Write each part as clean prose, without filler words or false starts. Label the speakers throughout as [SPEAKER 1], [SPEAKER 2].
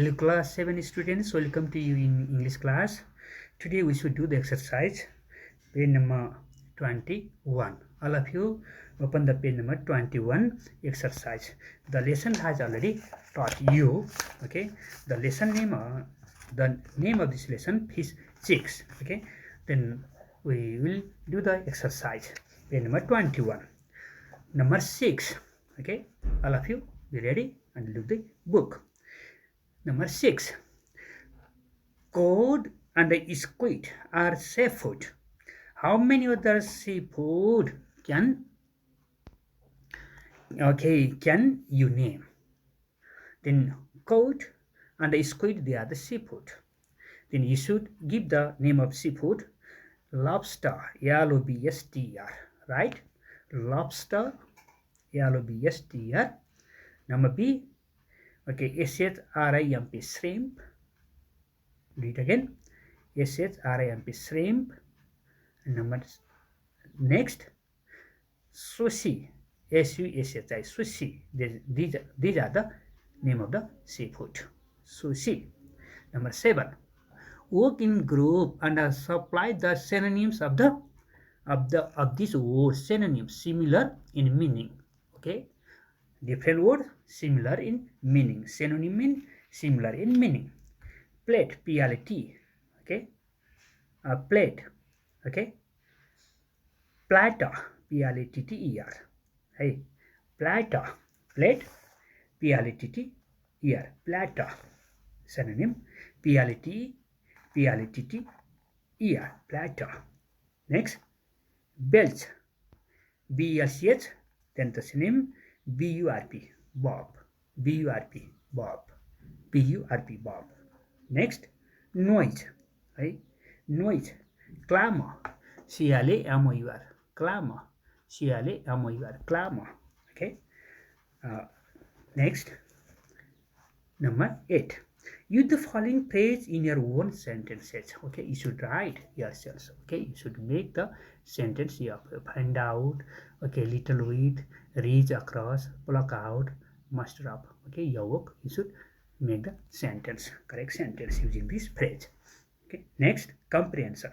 [SPEAKER 1] Hello class 7 students, welcome to you in English class. Today we should do the exercise page number 21. All of you open the page number 21 exercise. The lesson has already taught you. Okay, the name of this lesson is chicks. Okay, then we will do the exercise page number 21. Number 6. Okay, all of you be ready and look the book. Number 6. Cod and squid are seafood. How many other seafood can you name? Then cod and squid, they are the seafood. Then you should give the name of seafood. Lobster, L-O-B-S-T-R, right? Lobster, L-O-B-S-T-R. Number B, okay, S-H-R-I-M-P, shrimp. Do it again. S-H-R-I-M-P, shrimp. Number next, sushi, S-U-S-H-I, sushi. These are the name of the seafood. Sushi. Number 7, work in group and supply the synonyms of this word. Synonyms, similar in meaning. Okay, different word, similar in meaning. Synonym mean similar in meaning. Plate, P-L-A-T. Okay, plate. Okay, platter, P-L-A-T-T-E-R. Hey, platter, plate, P-L-A-T-T-E-R, platter. Synonym, P-L-A-T-T-E-R, platter. Next, belch, B-E-L-C-H, then the synonym, B-U-R-P, bob, B-U-R-P, bob, B-U-R-P, bob. Next, noise, right? Noise, clamor, C-L-A-M-O-U-R, clamor, C-L-A-M-O-U-R, clamor. Okay. Next, number 8. Use the following phrase in your own sentences. Okay, you should write yourselves. Okay, you should make the sentence. You find out. Okay, little with, reach across, pluck out, muster up. Okay, your work. You should make the sentence, correct sentence using this phrase. Okay, next, comprehension.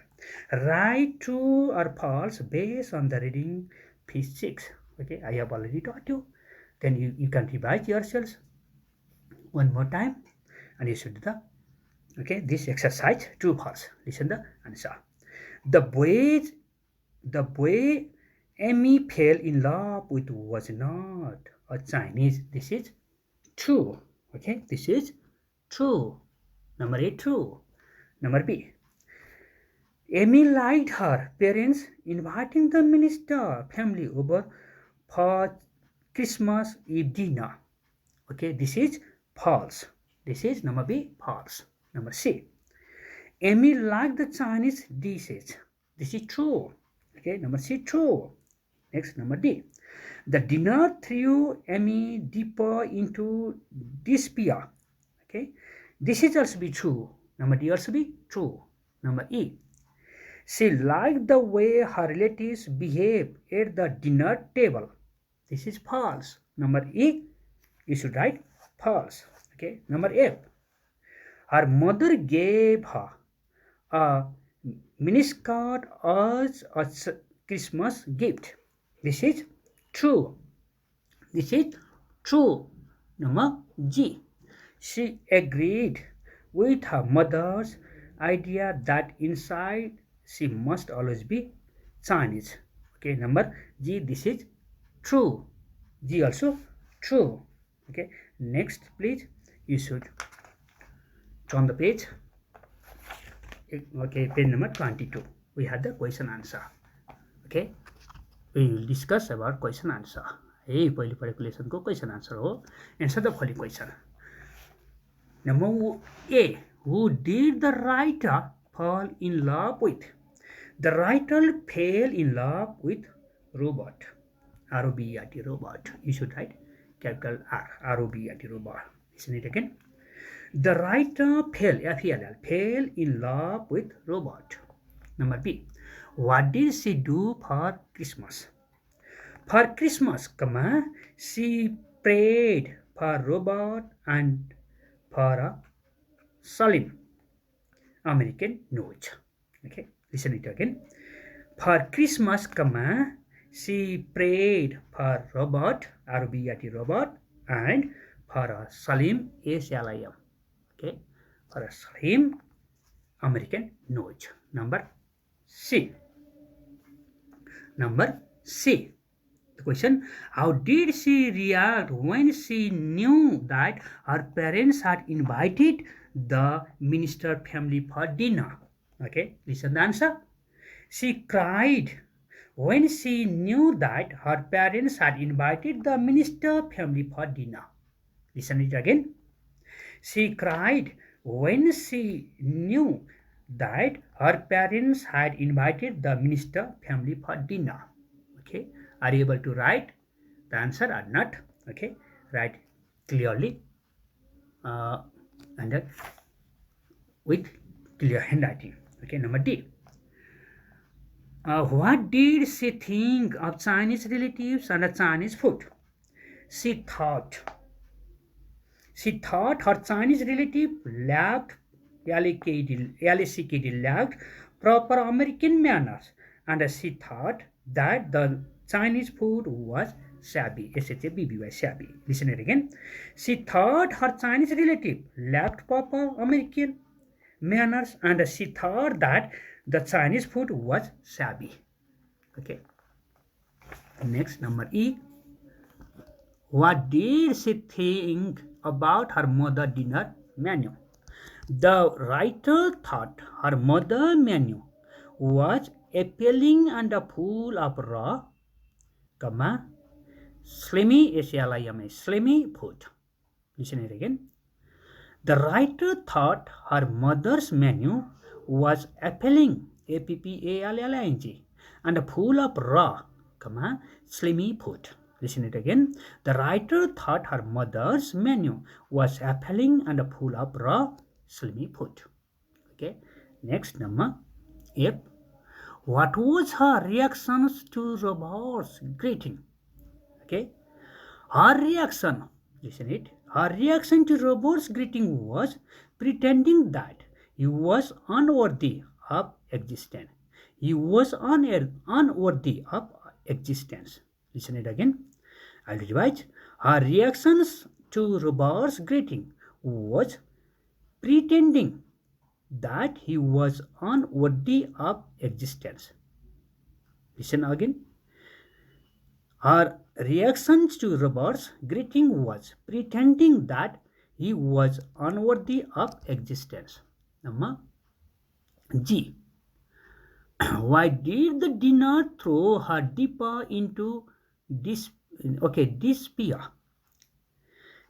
[SPEAKER 1] Write true or false based on the reading piece 6. Okay, I have already taught you. Then you can revise yourselves one more time and you should do the this exercise, true false. Listen the answer. The boy Amy fell in love with was not a Chinese. This is true. Okay, this is true. Number 8, true. Number B, Amy liked her parents inviting the minister family over for Christmas Eve dinner. Okay, this is false. This is number B, false. Number C, Amy liked the Chinese dishes. This is true. Okay, number C, true. Next, number D, the dinner threw Amy deeper into despair. Okay, this is also be true. Number D also be true. Number E, she liked the way her relatives behaved at the dinner table. This is false. Number E, you should write false. Okay. Number F, her mother gave her a miniskirt as a Christmas gift. This is true. This is true. Number G, she agreed with her mother's idea that inside she must always be Chinese. Okay, number G, this is true. G also true. Okay, next please, you should turn the page. Okay, page number 22. We had the question answer. Okay, we will discuss about question answer. Hey, पहिले पढेको लेसनको question answer हो. Answer the following question. Number A, who did the writer fall in love with? The writer fell in love with robot. R-O-B-E-R-T, robot. You should write capital R, R-O-B-E-R-T, robot. Listen it again. The writer fell, F-E-L-L, fell in love with robot. Number B, what did she do for Christmas? For Christmas, she prayed for robot and for a Salim, American knows. Okay, listen it again. For Christmas, she prayed for Robert, R-O-B-E-R-T, Robert, and for Salim, S-L-I-M. Okay, for Salim, American knows. Number C. Number C. The question, how did she react when she knew that her parents had invited the minister family for dinner? Okay, listen the answer. She cried when she knew that her parents had invited the minister family for dinner. Listen it again. She cried when she knew that her parents had invited the minister family for dinner. Okay, are you able to write the answer or not? Okay, write clearly and with clear handwriting. Okay, number D. What did she think of Chinese relatives and Chinese food? She thought her Chinese relative lacked lacked proper American manners, and she thought that the Chinese food was shabby. S-H-A-B-B-Y, shabby. Listen it again. She thought her Chinese relative lacked proper American manners, and she thought that the Chinese food was shabby. Okay. Next, number E. What did she think about her mother dinner menu? The writer thought her mother menu was appealing and full of raw, slimy, S-L-I-M-A, slimy food. Listen it again. The writer thought her mother's menu was appealing, A-P-P-A-L-L-I-N-G, and full of raw, slimy food. Listen it again. The writer thought her mother's menu was appealing and full of raw, slimy food. Okay. Next, number F. What was her reaction to Robert's greeting? Okay. Her reaction, listen it. Her reaction to Robert's greeting was pretending that he was unworthy of existence. He was unworthy of existence. Listen it again. I'll revise. Her reactions to Robert's greeting was pretending that he was unworthy of existence. Listen again. Her reactions to Robert's greeting was pretending that he was unworthy of existence. Number G. Why did the dinner throw her deeper into despair?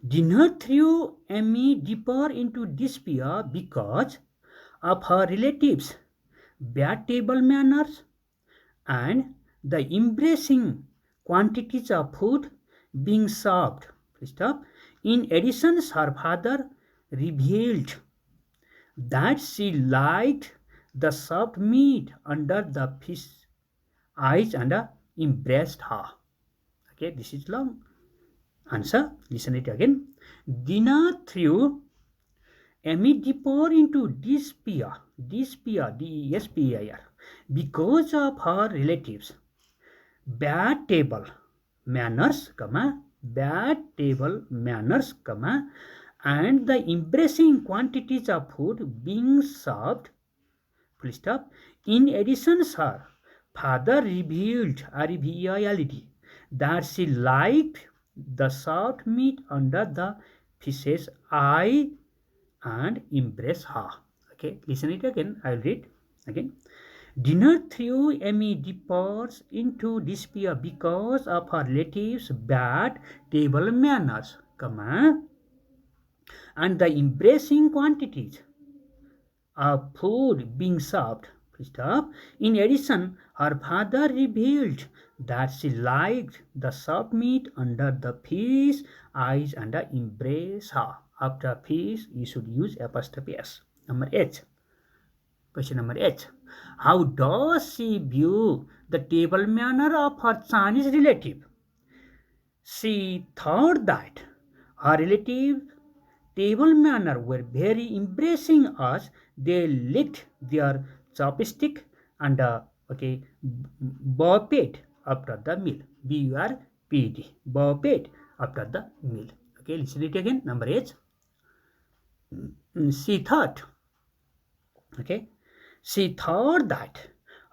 [SPEAKER 1] Dinner threw Amy deeper into despair because of her relatives' bad table manners and the embarrassing quantities of food being served. In addition, her father revealed that she liked the soft meat under the fish eyes and embraced her. Okay, this is long answer. Listen it again. Dinner threw Amy deeper into despair, D-E-S-P-A-I-R, because of her relatives' bad table manners, and the embarrassing quantities of food being served. In addition, her father revealed, R-E-V-E-I-L-D, that she liked the soft meat under the fish's eye and embrace her. Okay, listen it again. I'll read again. Dinner threw Amy deeper into despair because of her relatives' bad table manners, and the embarrassing quantities of food being served. In addition, her father revealed that she liked the soft meat under the fish eyes and embrace her. After fish, you should use apostrophe S. Number H. Question number H. How does she view the table manner of her Chinese relative? She thought that her relative table manner were very embracing us. They licked their chopstick and buffet after the meal. B-U-R-P-E-D. Buffet after the meal. Okay, listen it again. Number 8. She thought. Okay, she thought that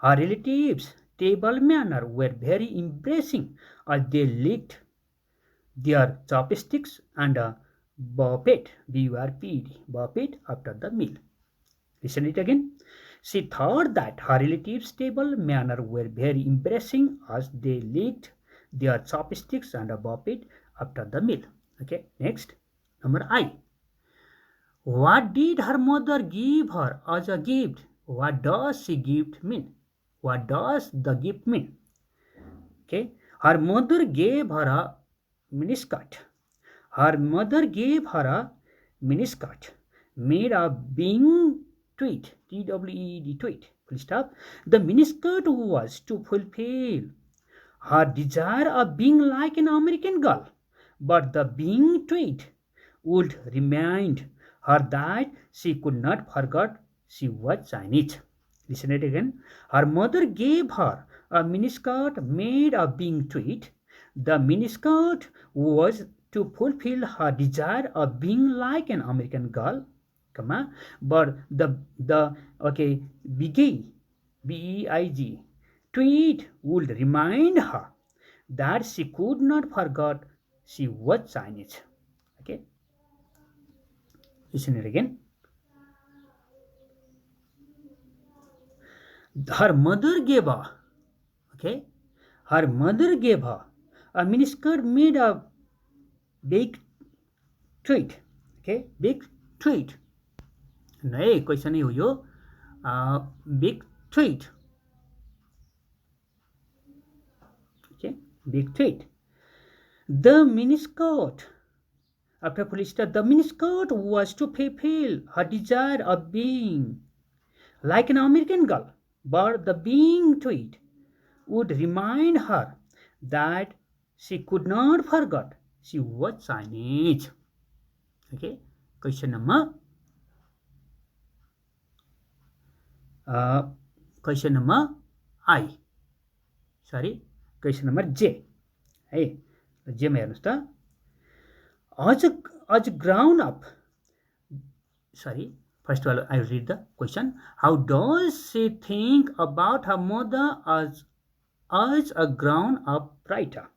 [SPEAKER 1] her relatives' table manner were very embracing as they licked their chopsticks and buffet, B-U-R-P-E-D, buffet after the meal. Listen it again. She thought that her relatives' table manner were very embarrassing as they licked their chopsticks and buffet after the meal. Okay, next. Number I. What did her mother give her as a gift? What does she gift mean? What does the gift mean? Okay, her mother gave her a miniskirt. Her mother gave her a miniskirt made of being tweed, T-W-E-D, tweed, full stop. The miniskirt was to fulfill her desire of being like an American girl, but the being tweed would remind her that she could not forget she was Chinese. Listen it again. Her mother gave her a miniskirt made of being tweed. The miniskirt was to fulfill her desire of being like an American girl, but the biggie, B-E-I-G, tweed would remind her that she could not forget she was Chinese. Okay, listen it again. Her mother gave her, her mother gave her a miniskirt made of baked tweed. Okay, baked tweed. नहीं question नहीं हो यो big tweed. Okay, big tweed. The miniskirt, after full stop, the miniskirt was to fulfill her desire of being like an American girl, but the being tweed would remind her that she could not forget she was Chinese. Okay, question number I. Sorry, question number J. Hey, J मा हेर्नुस् त. As grown up. Sorry, first of all, I read the question. How does she think about her mother as a grown up writer?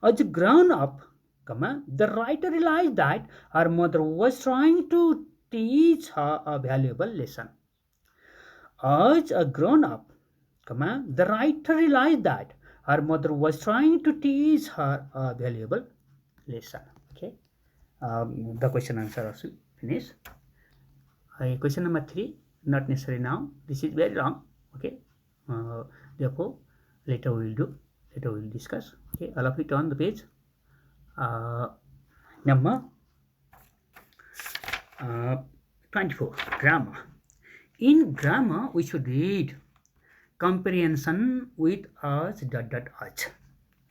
[SPEAKER 1] As a grown up, the writer realized that her mother was trying to teach her a valuable lesson. As a grown up, the writer realized that her mother was trying to teach her a valuable lesson. Okay, the question answer also finished. Question number 3, not necessary now. This is very long. Okay, therefore later we will discuss. Okay, all of it on the page. Number 24, grammar. In grammar, we should read comprehension with as ...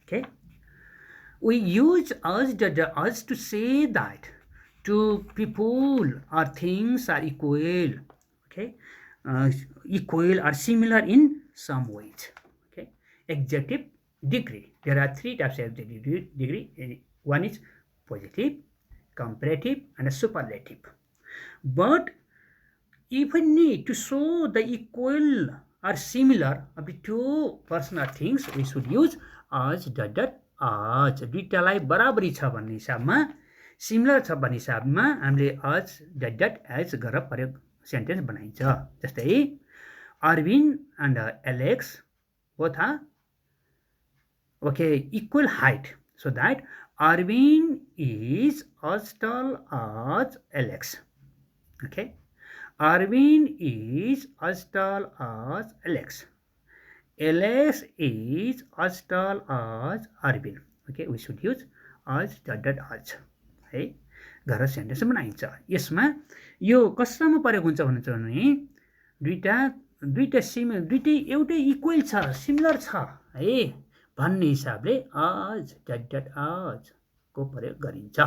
[SPEAKER 1] Okay, we use as ... to say that two people or things are equal. Okay, equal or similar in some ways. Okay, adjective, degree. There are 3 types of adjective degree. One is positive, comparative, and a superlative. But if we need to show the equal or similar of the two person or things, we should use as ... as. दुईटालाई बराबरी छ भन्ने हिसाबमा, similar छ भन्ने हिसाबमा हामीले as ... as गरेर प्रयोग सेन्टेन्स बनाइन्छ. जस्तै Arvind and Alex both are equal height, so that Arvind is as tall as Alex. Okay, Arvind is as tall as Alex. Alex is as tall as Arvind. Okay, we should use as ... as. है गरेर sentence बनाइन्छ. यसमा यो कसमा प्रयोग हुन्छ भने दुईटै एउटै equal छ, सिमिलर छ है भन्ने हिसाबले as ... as को प्रयोग गरिन्छ.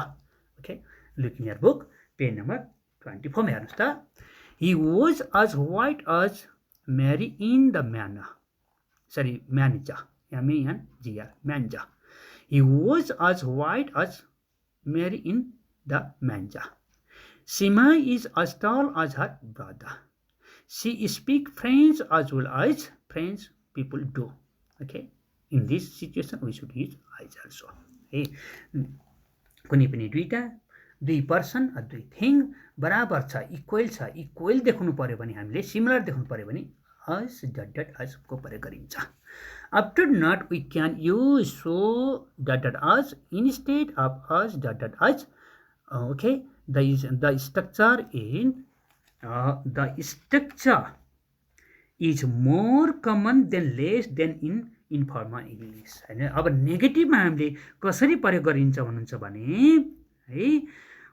[SPEAKER 1] Okay, look in your book. Page number 24 मा हेर्नुस् त. He was as white as Mary in the manna. Sorry, manja. M-A-N-G-A, manja. He was as white as Mary in the manja. Sima is as tall as her brother. She speaks French as well as French people do. Okay. In this situation, we should use as also. Hey, कुनै पनि दुई person दुई thing बराबर छ, equal देख्नु पर्यो भने हामीले सिमिलर देख्नु पर्यो भने as dot dot as को प्रयोग गरिन्छ. After not, we can use so dot dot as instead of as dot dot as. Okay, the structure is more common than less than in informal English. अब नेगेटिभमा हामीले कसरी प्रयोग गरिन्छ भन्नुहुन्छ भने है,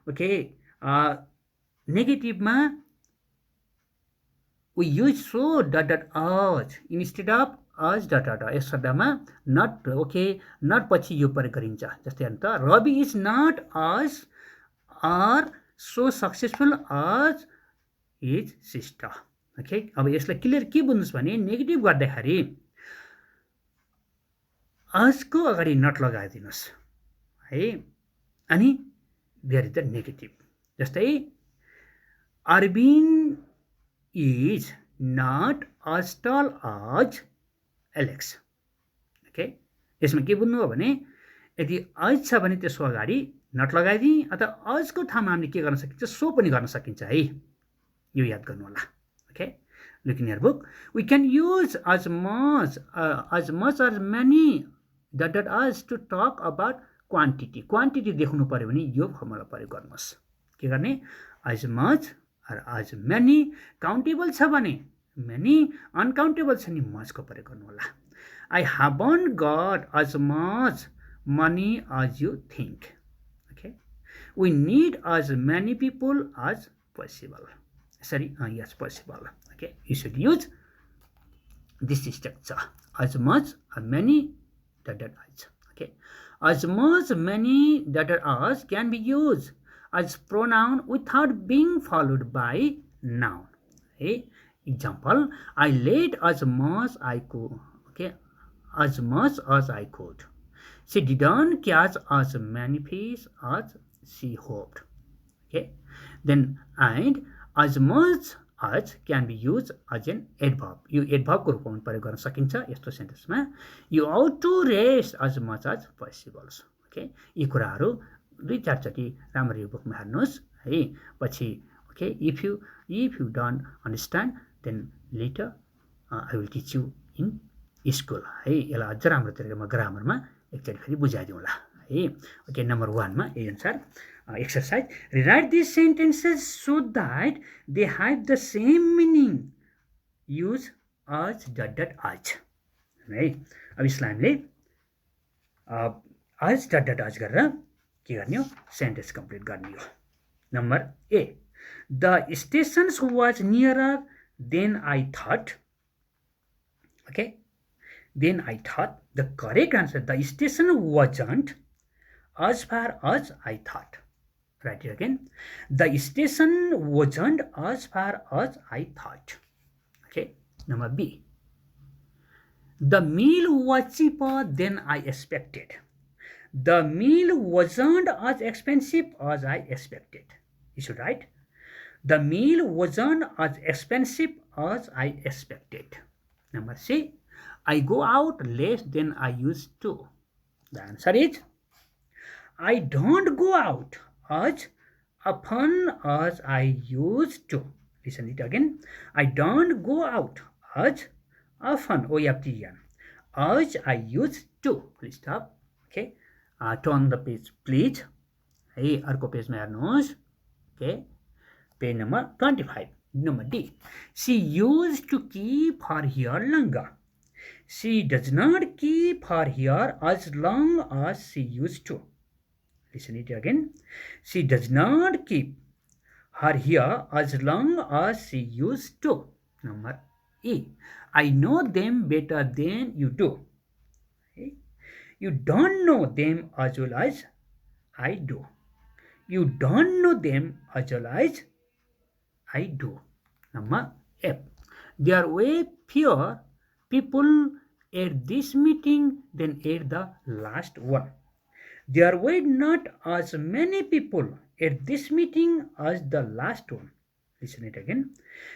[SPEAKER 1] okay, नेगेटिभमा we use so dot dot as instead of as dot dot. Yes शब्दमा not, okay, not पछि यो प्रयोग गरिन्छ. जस्तै हेर्नु त, Ravi is not as or so successful as his sister. Okay, अब यसलाई क्लियर के बुझ्नुस् भने नेगेटिभ गर्दाखेरि आजको अगाडि नट लगाइदिनुस् है, अनि देयर इज द नेगेटिभ. जस्तै Arvind is not as tall as Alex. Okay, यसमा के बुझ्नु हो भने यदि आज छ भने त्यसको अगाडि नट लगाइदिए अथवा आजको ठाउँमा हामीले के गर्न सकिन्छ, सो पनि गर्न सकिन्छ है, यो याद गर्नु होला. Okay, look in your book. We can use as much or many dot dot as to talk about quantity. Quantity देख्नु पर्यो भने यो फर्मुला प्रयोग गर्नुहोस्. के गर्ने, as much or as many. Countable छ भने many, अनकाउन्टेबल छ नि much को प्रयोग गर्नु होला. I haven't got as much money as you think. Okay, we need as many people as possible. Sorry, yes, possible. Okay, you should use this structure, as much or many dot dot as. Okay, as much, many dot dot as can be used as pronoun without being followed by noun. Okay, example, I laid as much I could. Okay, as much as I could. She didn't catch as many fish as she hoped. Okay, then and as much as can be used as an adverb. Yo adverb को रूपमा प्रयोग गर्न सकिन्छ यस्तो सेन्टेन्समा. You ought to rest as much as possible. Okay, यी कुराहरू दुई चारचोटि राम्ररी बुकमा हेर्नुहोस् है. पछि okay, if you don't understand then later I will teach you in school है. यसलाई अझ राम्रो तरिकामा ग्रामरमा एकचोटि फेरि बुझाइदिउँला है. ओके, नम्बर 1 मा यही अनुसार exercise. Rewrite these sentences so that they have the same meaning. Use as dot dot as. है, अब यसलाई हामीले as dot dot as गरेर के गर्ने हो, सेन्टेन्स कम्प्लिट गर्ने हो. Number A, the stations was nearer than I thought. Okay, then I thought. The correct answer, the station wasn't as far as I thought. Write it again. The station wasn't as far as I thought. Okay. Number B. The meal was cheaper than I expected. The meal wasn't as expensive as I expected. You should write. The meal wasn't as expensive as I expected. Number C. I go out less than I used to. The answer is I don't go out as often as I used to. Listen it again. I don't go out as often, O-F-T-N, as I used to. Please stop. Okay. Turn the page, please. Hey, अर्को पेजमा हेर्नुहोस्. Okay. Page number 25. Number D. She used to keep her hair longer. She does not keep her hair as long as she used to. Listen it again. She does not keep her hair as long as she used to. Number E. I know them better than you do. Okay. You don't know them as well as I do. You don't know them as well as I do. Number F. There are way fewer people at this meeting than at the last one. There were not as many people at this meeting as the last one. Listen it again.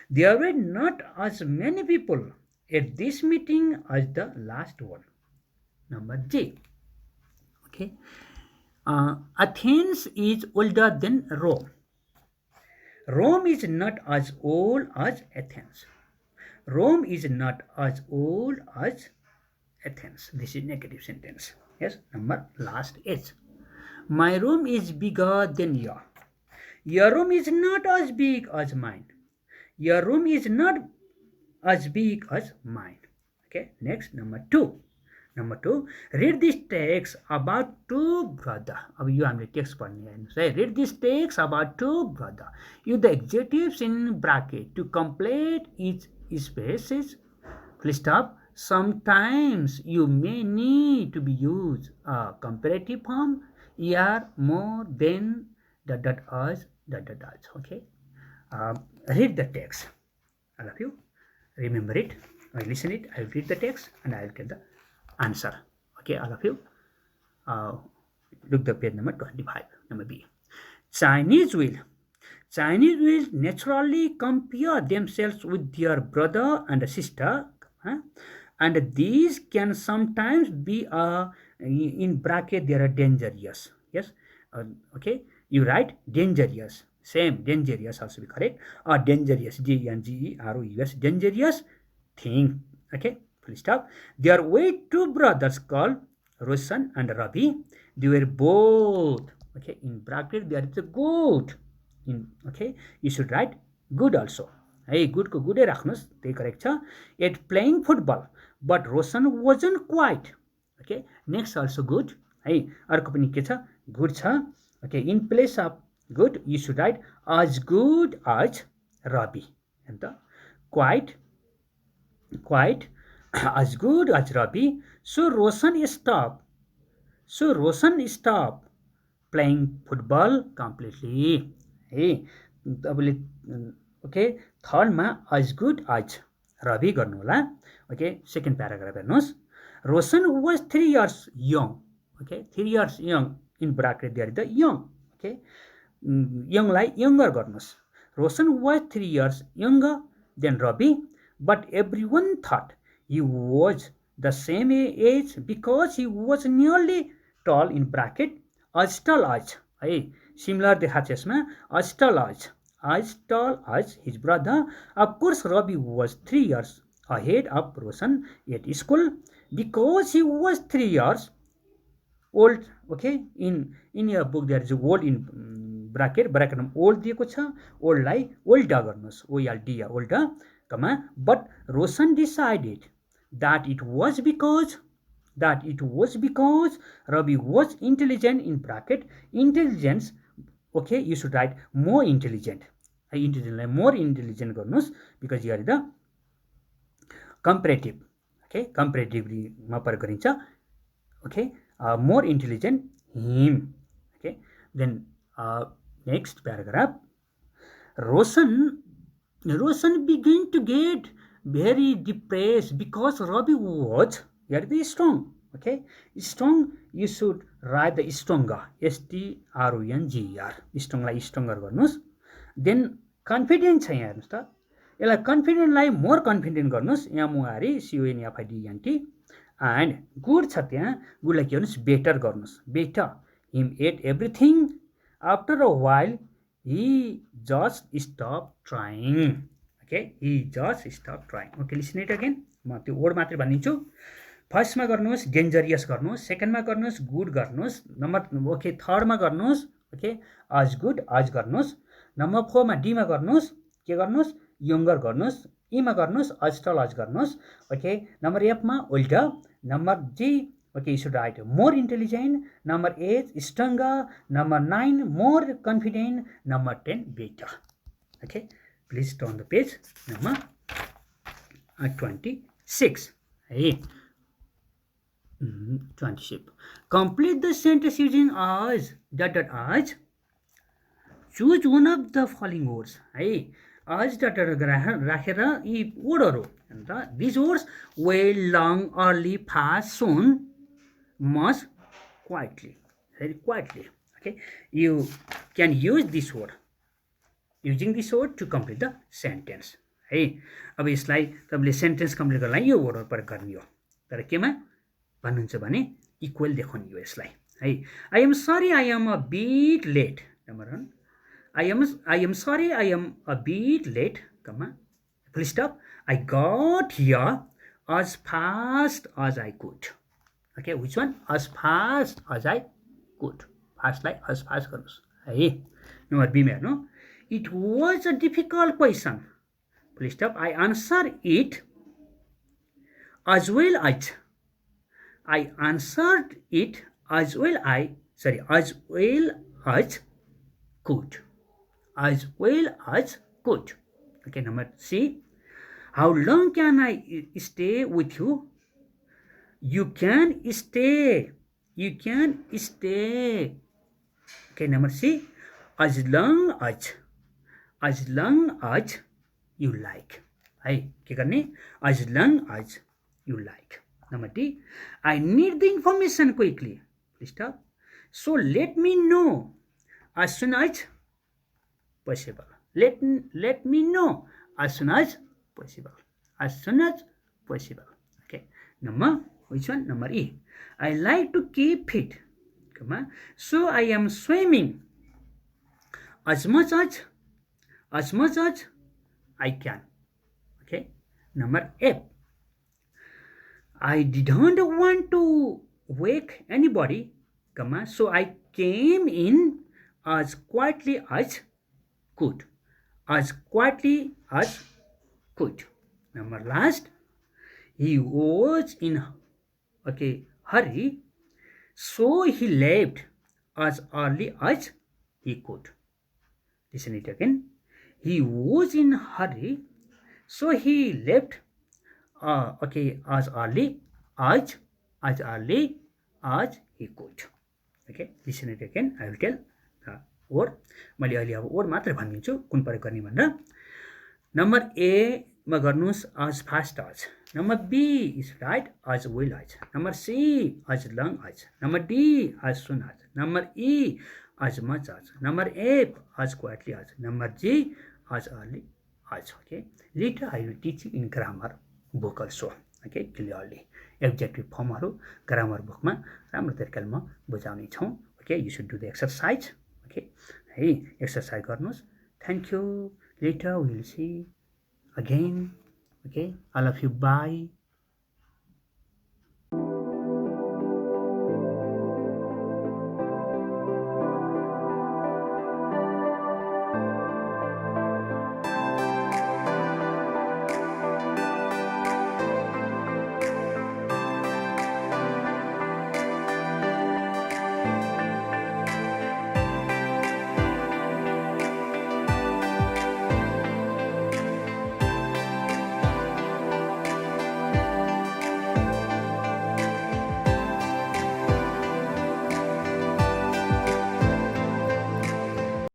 [SPEAKER 1] There were not as many people at this meeting as the last one. Number J. Okay. Athens is older than Rome. Rome is not as old as Athens. Rome is not as old as Athens. This is negative sentence. Yes. Number last H. My room is bigger than yours. Your room is not as big as mine. Your room is not as big as mine. Okay. Next, number 2. Number 2, read this text about two brothers. अब यो हामीले text पढ्ने हेर्नुहोस् है. Read this text about two brothers. Use the adjectives in bracket to complete each spaces. Please stop. Sometimes you may need to be used a comparative form. Are more than dot as dot. Okay. Read the text. All of you remember it. I listen it. I will read the text and I will get the answer. Okay, all of you. Look the page number 25. Number B. Chinese will naturally compare themselves with their brother and sister, and these can sometimes be in bracket there are dangerous. Yes. Okay, you write dangerous. Same, dangerous also be correct. Or dangerous, dangerous, dangerous thing. Okay, please stop. There were two brothers called Roshan and Ravi. They were both, okay, in bracket there is a good. In, okay, you should write good also. Hey, good ko good राख्नुस्, त्यही correct छ. At playing football, but Roshan wasn't quite. Okay, next also good. Hey, अर्को पनि के छ? Good छ. Okay, in place of good, you should write as good as Ravi. And the quite as good as Ravi. So Roshan stopped playing football completely. Hey, okay, third ma as good as Ravi गर्नु होला. Okay, second paragraph हेर्नुहोस्. Roshan was 3 years young. Okay, 3 years young in bracket there is the young. Okay, young lie younger गर्नुहोस्. Roshan was 3 years younger than Ravi, but everyone thought he was the same age because he was nearly tall in bracket as tall as. है similar देखाएको छ यसमा as tall as his brother. Of course, Ravi was 3 years ahead of Roshan at school because he was 3 years old. Okay, in your book there is old in bracket old दिएको छ. old लाई older गर्नुहोस्, older, but Roshan decided that it was because Ravi was intelligent in bracket intelligence. Okay, you should write more intelligent. More intelligent गर्नुहोस् because here is the comparative. Okay, comparatively मा प्रयोग गरिन्छ. Okay, more intelligent him. Okay, then next paragraph. Roshan began to get very depressed because Ravi was very strong. Okay, strong, you should write the stronger. STRONGER. Strong lie stronger गर्नुहोस्. Then confident छ यहाँ हेर्नुहोस् त. यसलाई confident लाई more confident गर्नुहोस्. MORE CONFIDENT. And good छ त्यहाँ. good लाई के गर्नुहोस् better गर्नुहोस्. Better. Him ate everything. After a while, he just stopped trying. Okay, he just stopped trying. Okay, listen it again. म त्यो word मात्रै भनिदिन्छु. फर्स्टमा गर्नुहोस् डेन्जरियस गर्नुहोस्, सेकेन्डमा गर्नुहोस् गुड गर्नुहोस्, नम्बर ओके थर्डमा गर्नुहोस् ओके as good as गर्नुहोस्, नम्बर 4 मा डी मा गर्नुहोस् के गर्नुहोस् यंगर गर्नुहोस्, ई मा गर्नुहोस् as tall as गर्नुहोस्. ओके, नम्बर एफ मा older, number G okay you should write more intelligent, number 8 stronger, number 9 more confident, number 10 better. Okay, please turn the page number 26. Hey, 26. Complete the sentence using as as choose one of the following words है अज डटेर राखेर यी वर्डहरू अन्त this words well long early fast soon much quietly very quietly. Okay, you can use this word using this word to complete the sentence. है अब यसलाई तपाईले sentence complete गर्नलाई यो वर्डहरु प्रयोग गर्ने हो तर केमा भन्नुहुन्छ भने इक्वल देखाउने हो यसलाई है I am sorry I am a bit late number 1 I am sorry I am a bit late comma full stop I got here as fast as I could. Okay, which one? As fast as I could. Fast like as fast गर्नुस् है number B मा हेर्नु it was a difficult question full stop I answered it as well as I answered it as well as could as well as could. Okay, number C how long can I stay with you? You can stay. Okay, number C as long as you like. है के गर्ने as long as you like. Number D I need the information quickly. Please stop. So let me know as soon as possible. Let me know as soon as possible. As soon as possible. Okay. Number which one? Number E. I like to keep fit. Come on. So I am swimming as much as I can. Okay. Number F. I didn't want to wake anybody. Come on. So I came in as quietly as could. As quietly as could. Number last. He was in hurry, so he left as early as he could. Listen it again. He was in hurry, so he left as early as he could. Okay, listen it again. I will tell the word. मैले अहिले अब word मात्र भनिदिन्छु कुन प्रयोग गर्ने भनेर. Number ए मा गर्नुस् as fast as. Number B is right as well as. Number C as long as. Number D as soon as. Number E as much as. Number F as quietly as. Number G as early as. Okay. Later I will teach you in grammar book also. Okay, clearly. Adjective formहरू grammar book मा राम्रो तरिकाले म बुझाउने छौं. Okay, you should do the exercise. Okay. Hey, exercise गर्नुस्. Thank you. Later we will see again. Okay, all of you, bye.